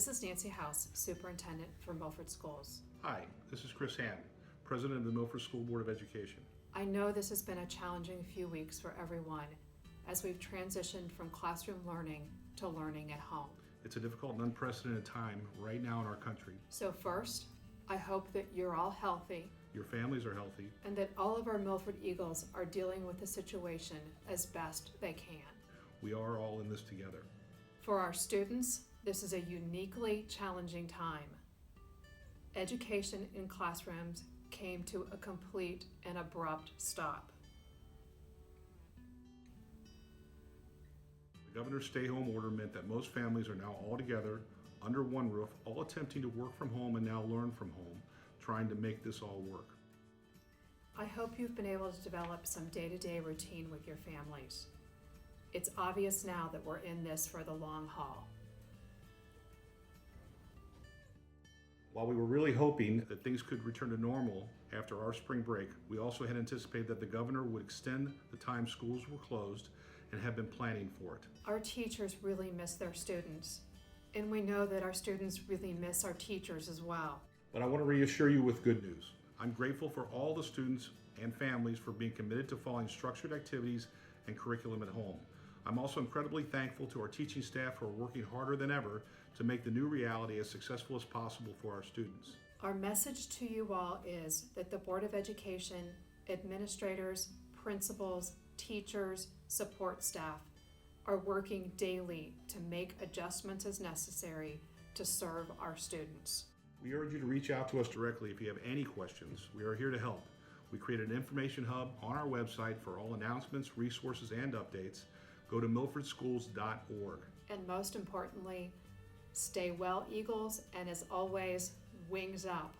This is Nancy House, Superintendent for Milford Schools. Hi, this is Chris Hamm, President of the Milford School Board of Education. I know this has been a challenging few weeks for everyone as we've transitioned from classroom learning to learning at home. It's a difficult and unprecedented time right now in our country. So first, I hope that you're all healthy Your families are healthy. and that all of our Milford Eagles are dealing with the situation as best they can. We are all in this together. For our students, this is a uniquely challenging time. Education in classrooms came to a complete and abrupt stop. The governor's stay-home order meant that most families are now all together, under one roof, all attempting to work from home and now learn from home, trying to make this all work. I hope you've been able to develop some day-to-day routine with your families. It's obvious now that we're in this for the long haul. While we were really hoping that things could return to normal after our spring break, we also had anticipated that the governor would extend the time schools were closed and have been planning for it. Our teachers really miss their students, and we know that our students really miss our teachers as well. But I want to reassure you with good news. I'm grateful for all the students and families for being committed to following structured activities and curriculum at home. I'm also incredibly thankful to our teaching staff who are working harder than ever to make the new reality as successful as possible for our students. Our message to you all is that the Board of Education, administrators, principals, teachers, support staff are working daily to make adjustments as necessary to serve our students. We urge you to reach out to us directly if you have any questions. We are here to help. We created an information hub on our website for all announcements, resources, and updates. Go to milfordschools.org. And most importantly, stay well, Eagles, and as always, wings up.